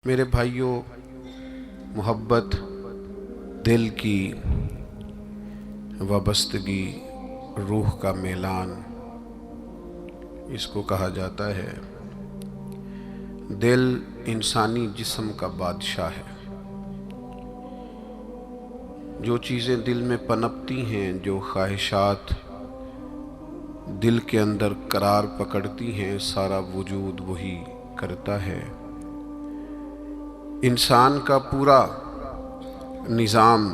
میرے بھائیوں، محبت دل کی وابستگی، روح کا میلان، اس کو کہا جاتا ہے۔ دل انسانی جسم کا بادشاہ ہے۔ جو چیزیں دل میں پنپتی ہیں، جو خواہشات دل کے اندر قرار پکڑتی ہیں، سارا وجود وہی کرتا ہے۔ انسان کا پورا نظام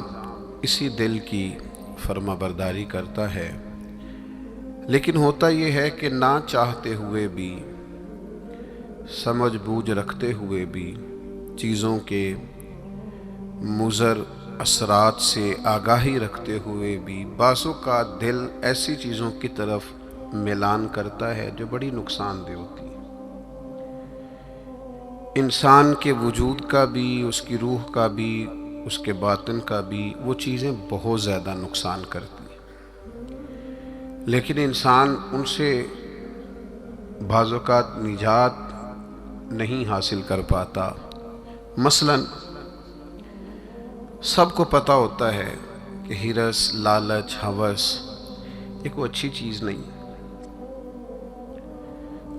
اسی دل کی فرما برداری کرتا ہے، لیکن ہوتا یہ ہے کہ نہ چاہتے ہوئے بھی، سمجھ بوجھ رکھتے ہوئے بھی، چیزوں کے مضر اثرات سے آگاہی رکھتے ہوئے بھی بعض اوقات دل ایسی چیزوں کی طرف میلان کرتا ہے جو بڑی نقصان دہ ہوتی ہے۔ انسان کے وجود کا بھی، اس کی روح کا بھی، اس کے باطن کا بھی وہ چیزیں بہت زیادہ نقصان کرتی ہیں، لیکن انسان ان سے بعض اوقات نجات نہیں حاصل کر پاتا۔ مثلا سب کو پتہ ہوتا ہے کہ ہرس، لالچ، ہوس یہ کوئی اچھی چیز نہیں۔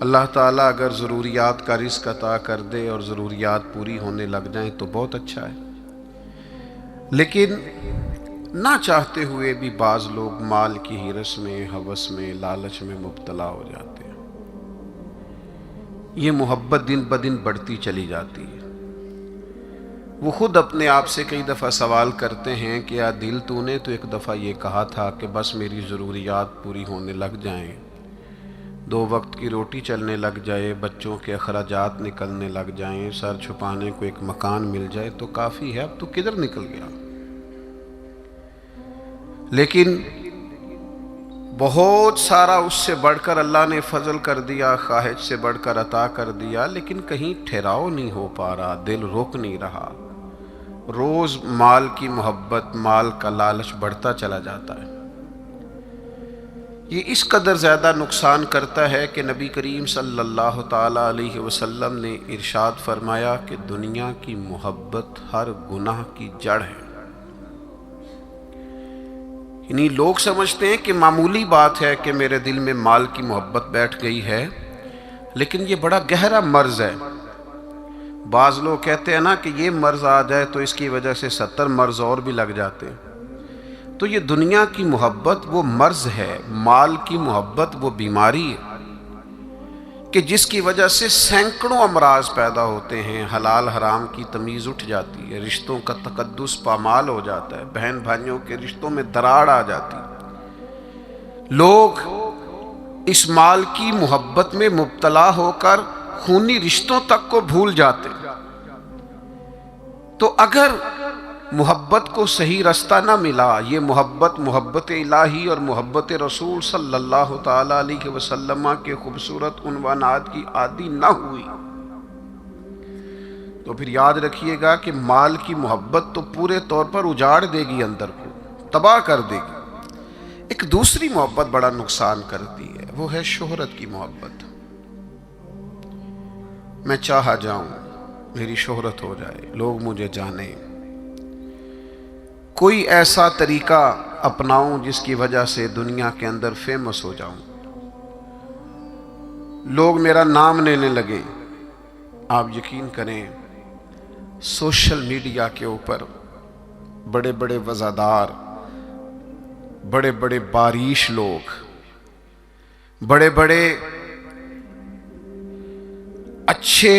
اللہ تعالیٰ اگر ضروریات کا رزق عطا کر دے اور ضروریات پوری ہونے لگ جائیں تو بہت اچھا ہے، لیکن نہ چاہتے ہوئے بھی بعض لوگ مال کی ہرس میں، ہوس میں، لالچ میں مبتلا ہو جاتے ہیں۔ یہ محبت دن بدن بڑھتی چلی جاتی ہے۔ وہ خود اپنے آپ سے کئی دفعہ سوال کرتے ہیں کہ یا دل تو نے تو ایک دفعہ یہ کہا تھا کہ بس میری ضروریات پوری ہونے لگ جائیں، 2 وقت کی روٹی چلنے لگ جائے، بچوں کے اخراجات نکلنے لگ جائیں، سر چھپانے کو ایک مکان مل جائے تو کافی ہے، اب تو کدھر نکل گیا۔ لیکن بہت سارا اس سے بڑھ کر اللہ نے فضل کر دیا، خواہش سے بڑھ کر عطا کر دیا، لیکن کہیں ٹھہراؤ نہیں ہو پا رہا، دل رک نہیں رہا۔ روز مال کی محبت، مال کا لالچ بڑھتا چلا جاتا ہے۔ یہ اس قدر زیادہ نقصان کرتا ہے کہ نبی کریم صلی اللہ تعالیٰ علیہ وسلم نے ارشاد فرمایا کہ دنیا کی محبت ہر گناہ کی جڑ ہے۔ یعنی لوگ سمجھتے ہیں کہ معمولی بات ہے کہ میرے دل میں مال کی محبت بیٹھ گئی ہے، لیکن یہ بڑا گہرا مرض ہے۔ بعض لوگ کہتے ہیں نا کہ یہ مرض آ جائے تو اس کی وجہ سے 70 مرض اور بھی لگ جاتے ہیں۔ تو یہ دنیا کی محبت وہ مرض ہے، مال کی محبت وہ بیماری ہے کہ جس کی وجہ سے سینکڑوں امراض پیدا ہوتے ہیں، حلال حرام کی تمیز اٹھ جاتی ہے، رشتوں کا تقدس پامال ہو جاتا ہے، بہن بھائیوں کے رشتوں میں دراڑ آ جاتی ہے۔ لوگ اس مال کی محبت میں مبتلا ہو کر خونی رشتوں تک کو بھول جاتے ہیں۔ تو اگر محبت کو صحیح رستہ نہ ملا، یہ محبت الہی اور محبت رسول صلی اللہ تعالیٰ علیہ وسلم کے خوبصورت عنوانات کی عادی نہ ہوئی، تو پھر یاد رکھیے گا کہ مال کی محبت تو پورے طور پر اجاڑ دے گی، اندر کو تباہ کر دے گی۔ ایک دوسری محبت بڑا نقصان کرتی ہے، وہ ہے شہرت کی محبت۔ میں چاہا جاؤں، میری شہرت ہو جائے، لوگ مجھے جانیں، کوئی ایسا طریقہ اپناؤں جس کی وجہ سے دنیا کے اندر فیمس ہو جاؤں، لوگ میرا نام لینے لگیں۔ آپ یقین کریں، سوشل میڈیا کے اوپر بڑے بڑے وزادار، بڑے بڑے باریش لوگ، بڑے بڑے اچھے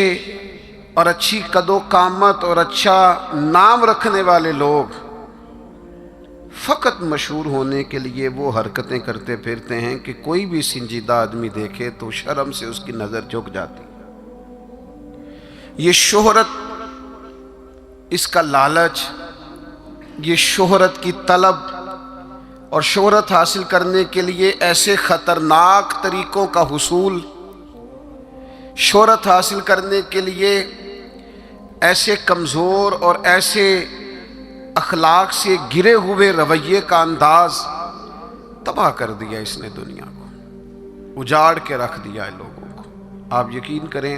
اور اچھی قد و قامت اور اچھا نام رکھنے والے لوگ فقط مشہور ہونے کے لیے وہ حرکتیں کرتے پھرتے ہیں کہ کوئی بھی سنجیدہ آدمی دیکھے تو شرم سے اس کی نظر جھک جاتی۔ یہ شہرت، اس کا لالچ، یہ شہرت کی طلب اور شہرت حاصل کرنے کے لیے ایسے خطرناک طریقوں کا حصول، شہرت حاصل کرنے کے لیے ایسے کمزور اور ایسے اخلاق سے گرے ہوئے رویے کا انداز تباہ کر دیا اس نے، دنیا کو اجاڑ کے رکھ دیا ہے لوگوں کو۔ آپ یقین کریں،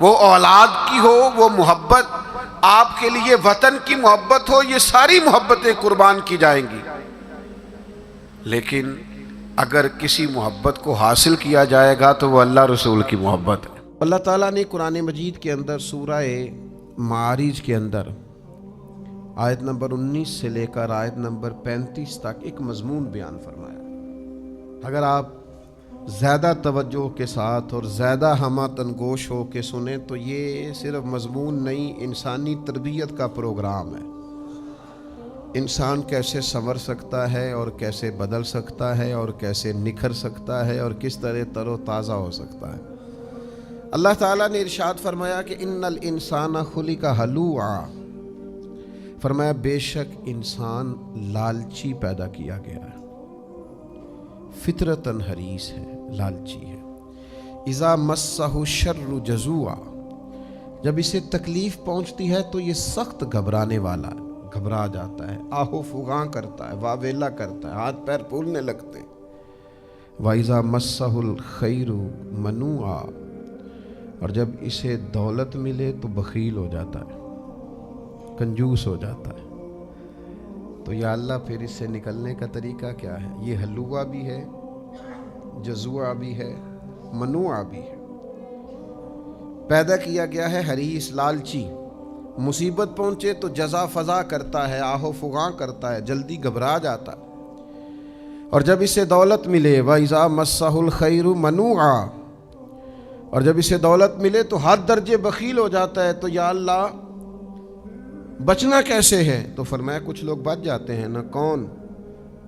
وہ اولاد کی ہو، وہ محبت آپ کے لیے وطن کی محبت ہو، یہ ساری محبتیں قربان کی جائیں گی۔ لیکن اگر کسی محبت کو حاصل کیا جائے گا تو وہ اللہ رسول کی محبت ہے۔ اللہ تعالیٰ نے قرآن مجید کے اندر سورہ معارج کے اندر آیت نمبر 19 سے لے کر آیت نمبر 35 تک ایک مضمون بیان فرمایا۔ اگر آپ زیادہ توجہ کے ساتھ اور زیادہ ہمہ تنگوش ہو کے سنیں تو یہ صرف مضمون نہیں، انسانی تربیت کا پروگرام ہے۔ انسان کیسے سنور سکتا ہے اور کیسے بدل سکتا ہے اور کیسے نکھر سکتا ہے اور کس طرح تر و تازہ ہو سکتا ہے۔ اللہ تعالیٰ نے ارشاد فرمایا کہ ان الانسان خلق ہلوعا، فرمایا بے شک انسان لالچی پیدا کیا گیا ہے، فطرتاً حریص ہے، لالچی ہے۔ اذا مسہ الشر جزوعا، جب اسے تکلیف پہنچتی ہے تو یہ سخت گھبرانے والا ہے، گھبرا جاتا ہے، آہو فغاں کرتا ہے، واویلا کرتا ہے، ہاتھ پیر پھولنے لگتے ہیں۔ وَإِذَا مَسَّهُ الْخَيْرُ مَنُوعًا، اور جب اسے دولت ملے تو بخیل ہو جاتا ہے، کنجوس ہو جاتا ہے۔ تو یا اللہ پھر اس سے نکلنے کا طریقہ کیا ہے؟ یہ ہلوعا بھی ہے، جزوعا بھی ہے، منوعا بھی ہے۔ پیدا کیا گیا ہے حریص، لالچی، مصیبت پہنچے تو جزا فضا کرتا ہے، آہو فغاں کرتا ہے، جلدی گھبرا جاتا ہے۔ اور جب اسے دولت ملے وَإِذَا مَسَّهُ الْخَيْرُ مَنُوعًا، اور جب اسے دولت ملے تو حد درجے بخیل ہو جاتا ہے۔ تو یا اللہ بچنا کیسے ہے؟ تو فرمایا کچھ لوگ بچ جاتے ہیں نا، کون؟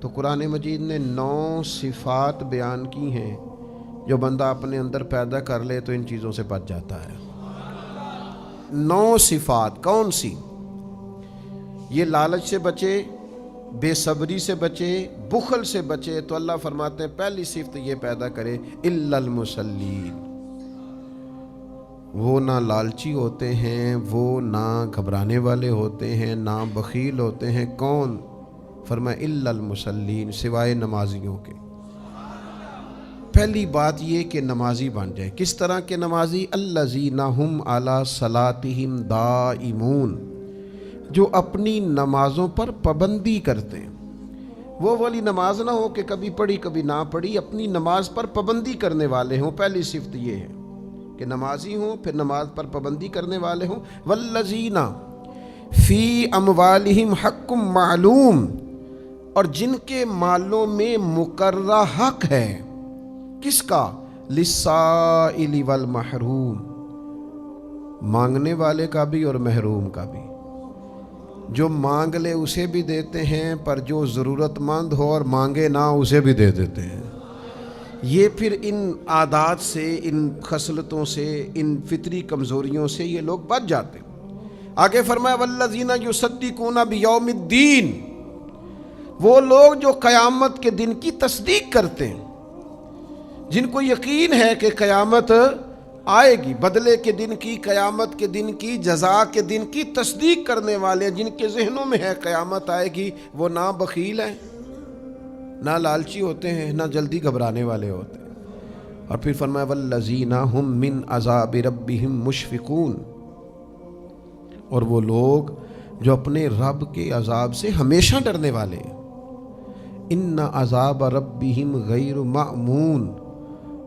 تو قرآن مجید نے 9 صفات بیان کی ہیں جو بندہ اپنے اندر پیدا کر لے تو ان چیزوں سے بچ جاتا ہے۔ 9 صفات کون سی؟ یہ لالچ سے بچے، بے صبری سے بچے، بخل سے بچے، تو اللہ فرماتے ہیں پہلی صفت یہ پیدا کرے الا المصلین، وہ نہ لالچی ہوتے ہیں، وہ نہ گھبرانے والے ہوتے ہیں، نہ بخیل ہوتے ہیں۔ کون؟ فرمایا الا المصلین، سوائے نمازیوں کے۔ پہلی بات یہ کہ نمازی بن جائے۔ کس طرح کے نمازی؟ الذین ھم علی صلاتہم دائمون، جو اپنی نمازوں پر پابندی کرتے ہیں۔ وہ والی نماز نہ ہو کہ کبھی پڑھی کبھی نہ پڑھی، اپنی نماز پر پابندی کرنے والے ہوں۔ پہلی صفت یہ ہے کہ نمازی ہوں، پھر نماز پر پابندی کرنے والے ہوں۔ والذین فی اموالہم حق معلوم، اور جن کے مالوں میں مقررہ حق ہے، کس کا؟ للسائل والمحروم، مانگنے والے کا بھی اور محروم کا بھی۔ جو مانگ لے اسے بھی دیتے ہیں، پر جو ضرورت مند ہو اور مانگے نہ اسے بھی دے دیتے ہیں۔ یہ پھر ان عادات سے، ان خصلتوں سے، ان فطری کمزوریوں سے یہ لوگ بچ جاتے ہیں۔ آگے فرمایا والذین یصدقون بیوم الدین، وہ لوگ جو قیامت کے دن کی تصدیق کرتے ہیں، جن کو یقین ہے کہ قیامت آئے گی، بدلے کے دن کی، قیامت کے دن کی، جزا کے دن کی تصدیق کرنے والے، جن کے ذہنوں میں ہے قیامت آئے گی، وہ نہ بخیل ہیں، نہ لالچی ہوتے ہیں، نہ جلدی گھبرانے والے ہوتے ہیں۔ اور پھر فرمایا والذین ھم من عذاب ربہم مشفقون، اور وہ لوگ جو اپنے رب کے عذاب سے ہمیشہ ڈرنے والے ہیں۔ ان عذاب ربہم غیر مأمون،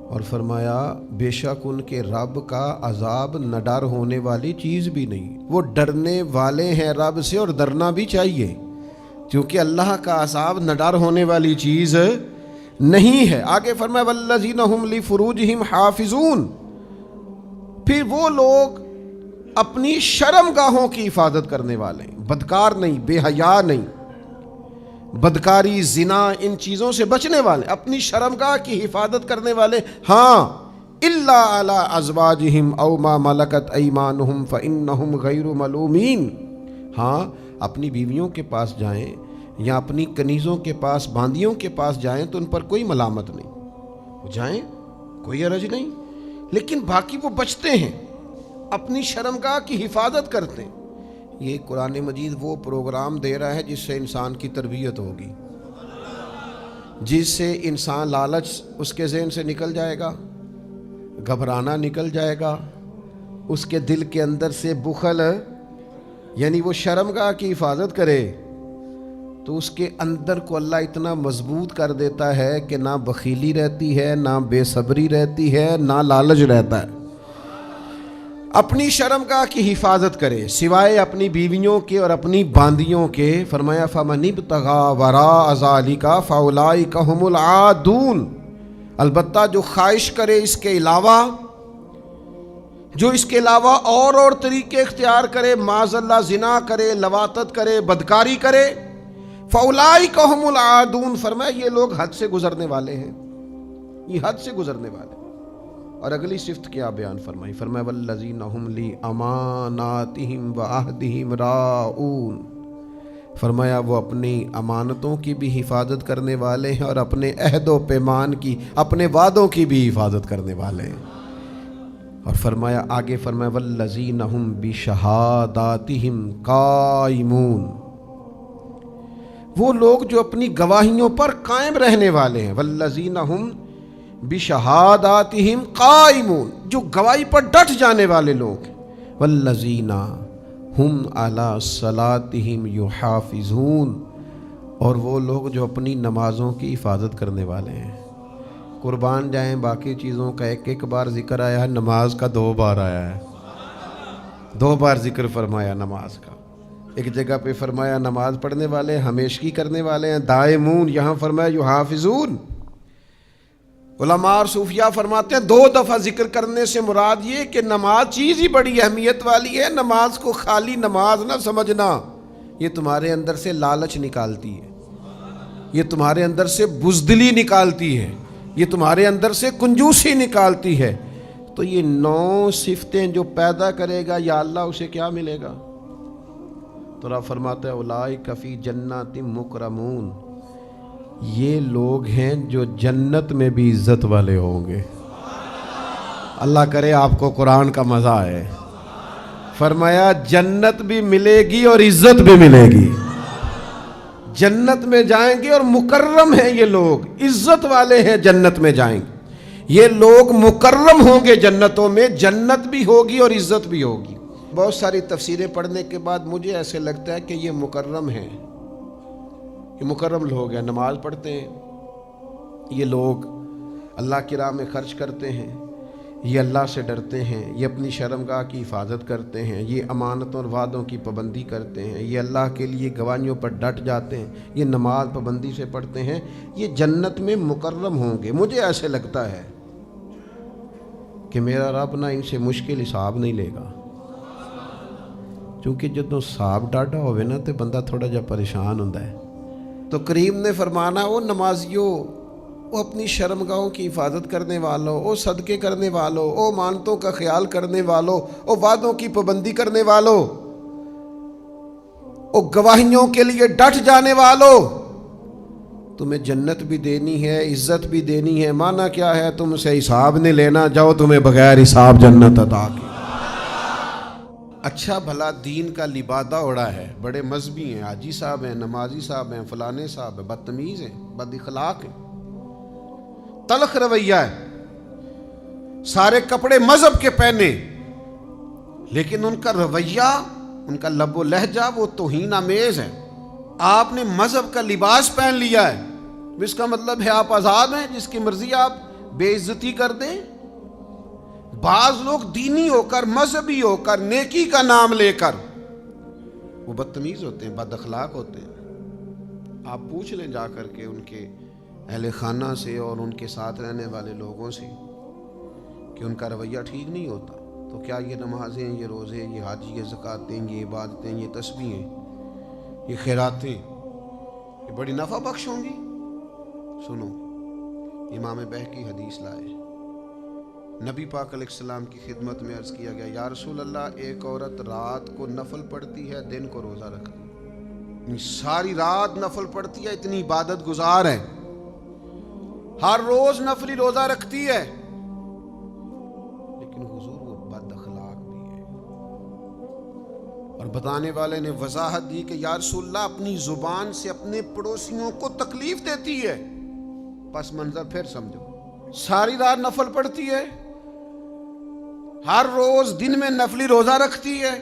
اور فرمایا بے شک ان کے رب کا عذاب نہ ڈر ہونے والی چیز بھی نہیں۔ وہ ڈرنے والے ہیں رب سے، اور ڈرنا بھی چاہیے، کیونکہ اللہ کا عذاب نہ ڈر ہونے والی چیز نہیں ہے۔ آگے فرمایا والذین ھم لفروجہم حافظون، پھر وہ لوگ اپنی شرم گاہوں کی حفاظت کرنے والے ہیں، بدکار نہیں، بے حیا نہیں، بدکاری، زنا، ان چیزوں سے بچنے والے، اپنی شرمگاہ کی حفاظت کرنے والے۔ ہاں الا علی ازواجہم او ما ملکت ایمانہم فانہم غیر ملومین، ہاں اپنی بیویوں کے پاس جائیں یا اپنی کنیزوں کے پاس، باندیوں کے پاس جائیں تو ان پر کوئی ملامت نہیں، وہ جائیں کوئی حرج نہیں، لیکن باقی وہ بچتے ہیں، اپنی شرمگاہ کی حفاظت کرتے ہیں۔ یہ قرآن مجید وہ پروگرام دے رہا ہے جس سے انسان کی تربیت ہوگی، جس سے انسان، لالچ اس کے ذہن سے نکل جائے گا، گھبرانا نکل جائے گا، اس کے دل کے اندر سے بخل یعنی وہ شرمگاہ کی حفاظت کرے تو اس کے اندر کو اللہ اتنا مضبوط کر دیتا ہے کہ نہ بخیلی رہتی ہے، نہ بے صبری رہتی ہے، نہ لالچ رہتا ہے۔ اپنی شرمگاہ کی حفاظت کرے سوائے اپنی بیویوں کے اور اپنی باندیوں کے۔ فرمایا فَمَنِ ابْتَغَىٰ وَرَاءَ ذَٰلِكَ فَأُولَٰئِكَ هُمُ الْعَادُونَ، البتہ جو خواہش کرے اس کے علاوہ، جو اس کے علاوہ اور طریقے اختیار کرے، معاذ اللہ زنا کرے، لواطت کرے، بدکاری کرے، فَأُولَٰئِكَ هُمُ الْعَادُونَ، فرمایا یہ لوگ حد سے گزرنے والے ہیں، یہ حد سے گزرنے والے ہیں۔ اور اگلی صفت کیا بیان فرمائی؟ فرمایا وَالَّذِينَ هُمْ لِأَمَانَاتِهِمْ وَعَهْدِهِمْ رَاعُونَ، فرمایا وہ اپنی امانتوں کی بھی حفاظت کرنے والے ہیں اور اپنے عہد و پیمان کی، اپنے وعدوں کی بھی حفاظت کرنے والے ہیں۔ اور فرمایا آگے فرمایا وَالَّذِينَ هُمْ بِشَهَادَاتِهِمْ قَائِمُونَ، وہ لوگ جو اپنی گواہیوں پر قائم رہنے والے ہیں۔ وَالَّذِينَ هُمْ بِشَهَادَاتِهِمْ قَائِمُونَ، جو گواہی پر ڈٹ جانے والے لوگ۔ وَالَّذِينَ هُمْ عَلَىٰ صَلَاتِهِمْ يُحَافِظُونَ، اور وہ لوگ جو اپنی نمازوں کی حفاظت کرنے والے ہیں۔ قربان جائیں، باقی چیزوں کا ایک بار ذکر آیا ہے، نماز کا 2 بار آیا ہے، 2 بار ذکر فرمایا نماز کا۔ ایک جگہ پہ فرمایا نماز پڑھنے والے ہمیشگی کرنے والے ہیں، دائمون، یہاں فرمایا یحافظون۔ علماء اور صوفیاء فرماتے ہیں 2 دفعہ ذکر کرنے سے مراد یہ کہ نماز چیز ہی بڑی اہمیت والی ہے، نماز کو خالی نماز نہ سمجھنا، یہ تمہارے اندر سے لالچ نکالتی ہے، یہ تمہارے اندر سے بزدلی نکالتی ہے، یہ تمہارے اندر سے کنجوسی نکالتی ہے۔ تو یہ 9 صفتیں جو پیدا کرے گا یا اللہ اسے کیا ملے گا؟ تو رب فرماتا ہے اولئک فی جنات مکرمون، یہ لوگ ہیں جو جنت میں بھی عزت والے ہوں گے۔ اللہ کرے آپ کو قرآن کا مزہ آئے۔ فرمایا جنت بھی ملے گی اور عزت بھی ملے گی، جنت میں جائیں گے اور مکرم ہیں یہ لوگ، عزت والے ہیں، جنت میں جائیں گے یہ لوگ، مکرم ہوں گے جنتوں میں، جنت بھی ہوگی اور عزت بھی ہوگی۔ بہت ساری تفسیریں پڑھنے کے بعد مجھے ایسے لگتا ہے کہ یہ مکرم ہیں، یہ مکرم لوگ ہیں، نماز پڑھتے ہیں، یہ لوگ اللہ کی راہ میں خرچ کرتے ہیں، یہ اللہ سے ڈرتے ہیں، یہ اپنی شرمگاہ کی حفاظت کرتے ہیں، یہ امانتوں اور وعدوں کی پابندی کرتے ہیں، یہ اللہ کے لیے گواہیوں پر ڈٹ جاتے ہیں، یہ نماز پابندی سے پڑھتے ہیں، یہ جنت میں مکرم ہوں گے۔ مجھے ایسے لگتا ہے کہ میرا رب نہ ان سے مشکل حساب نہیں لے گا، چونکہ جدو حساب ڈاڈا ہوئے نا تو بندہ تھوڑا جا پریشان ہوتا ہے۔ تو کریم نے فرمانا او نمازیوں، او اپنی شرمگاہوں کی حفاظت کرنے والوں، او صدقے کرنے والوں، او مانتوں کا خیال کرنے والوں، او وعدوں کی پابندی کرنے والوں، او گواہیوں کے لیے ڈٹ جانے والوں، تمہیں جنت بھی دینی ہے، عزت بھی دینی ہے۔ معنی کیا ہے؟ تم سے حساب نہیں لینا، جاؤ تمہیں بغیر حساب جنت عطا کی۔ اچھا بھلا دین کا لبادہ اڑا ہے، بڑے مذہبی ہیں، حاجی صاحب ہیں، نمازی صاحب ہیں، فلانے صاحب ہیں، بدتمیز ہیں، بد اخلاق ہیں، تلخ رویہ ہے، سارے کپڑے مذہب کے پہنے، لیکن ان کا رویہ، ان کا لب و لہجہ وہ توہین آمیز ہے۔ آپ نے مذہب کا لباس پہن لیا ہے، اس کا مطلب ہے آپ آزاد ہیں، جس کی مرضی آپ بے عزتی کر دیں۔ بعض لوگ دینی ہو کر، مذہبی ہو کر، نیکی کا نام لے کر وہ بدتمیز ہوتے ہیں، بد اخلاق ہوتے ہیں۔ آپ پوچھ لیں جا کر کے ان کے اہل خانہ سے اور ان کے ساتھ رہنے والے لوگوں سے کہ ان کا رویہ ٹھیک نہیں ہوتا، تو کیا یہ نمازیں، یہ روزے، یہ حج، یہ زکاتیں، یہ عبادتیں، یہ تسبیحیں، یہ خیراتیں یہ بڑی نفع بخش ہوں گی؟ سنو، امام بہقی حدیث لائے، نبی پاک علیہ السلام کی خدمت میں عرض کیا گیا یا رسول اللہ، ایک عورت رات کو نفل پڑھتی ہے، دن کو روزہ رکھتی ہے، ساری رات نفل پڑھتی ہے، اتنی عبادت گزار ہے، ہر روز نفلی روزہ رکھتی ہے، لیکن حضور وہ بد اخلاق بھی ہے۔ اور بتانے والے نے وضاحت دی کہ یا رسول اللہ، اپنی زبان سے اپنے پڑوسیوں کو تکلیف دیتی ہے۔ پس منظر پھر سمجھو، ساری رات نفل پڑھتی ہے، ہر روز دن میں نفلی روزہ رکھتی ہے،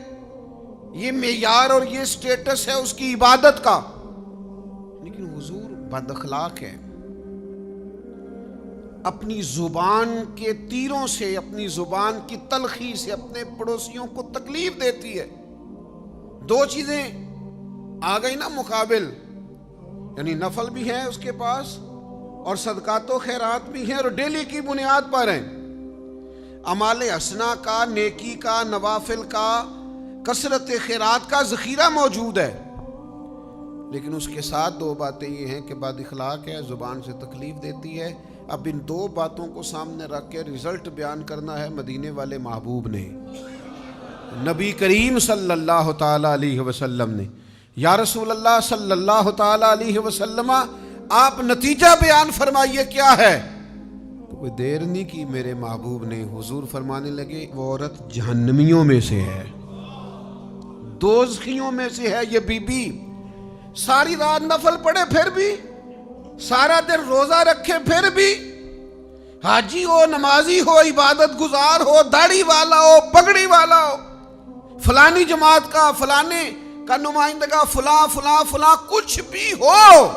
یہ معیار اور یہ سٹیٹس ہے اس کی عبادت کا، لیکن حضور بد اخلاق ہے، اپنی زبان کے تیروں سے، اپنی زبان کی تلخی سے اپنے پڑوسیوں کو تکلیف دیتی ہے۔ دو چیزیں آ گئی نا مقابل، یعنی نفل بھی ہے اس کے پاس اور صدقات و خیرات بھی ہیں، اور ڈیلی کی بنیاد پر ہیں، اعمال حسنہ کا، نیکی کا، نوافل کا، کثرت خیرات کا ذخیرہ موجود ہے، لیکن اس کے ساتھ دو باتیں یہ ہیں کہ بد اخلاق ہے، زبان سے تکلیف دیتی ہے۔ اب ان دو باتوں کو سامنے رکھ کے رزلٹ بیان کرنا ہے مدینے والے محبوب نے، نبی کریم صلی اللہ تعالی علیہ وسلم نے۔ یا رسول اللہ صلی اللہ تعالی علیہ وسلم، آپ نتیجہ بیان فرمائیے کیا ہے؟ تو کوئی دیر نہیں کی میرے محبوب نے، حضور فرمانے لگے وہ عورت جہنمیوں میں سے ہے، دوزخیوں میں سے ہے یہ بی بی، ساری رات نفل پڑھے پھر بھی، سارا دن روزہ رکھے پھر بھی، حاجی ہو، نمازی ہو، عبادت گزار ہو، داڑھی والا ہو، پگڑی والا ہو، فلانی جماعت کا، فلانے کا نمائندگا، فلاں فلاں فلاں کچھ بھی ہو،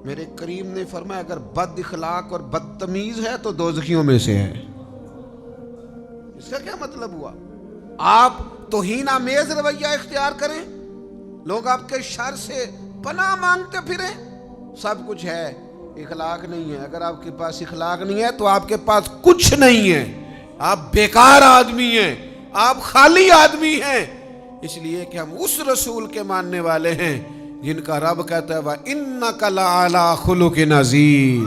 میرے کریم نے فرمایا اگر بد اخلاق اور بدتمیز ہے تو دوزخیوں میں سے ہے۔ اس کا کیا مطلب ہوا؟ آپ توہین آمیز رویہ اختیار کریں، لوگ آپ کے شر سے پناہ مانگتے پھریں، سب کچھ ہے، اخلاق نہیں ہے۔ اگر آپ کے پاس اخلاق نہیں ہے تو آپ کے پاس کچھ نہیں ہے، آپ بیکار آدمی ہیں، آپ خالی آدمی ہیں، اس لیے کہ ہم اس رسول کے ماننے والے ہیں جن کا رب کہتا ہے وَإِنَّكَ لَعَلَىٰ خُلُقٍ عَظِيمٍ۔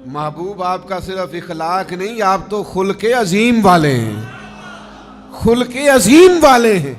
محبوب آپ کا صرف اخلاق نہیں، آپ تو خلق عظیم والے ہیں، خلق عظیم والے ہیں۔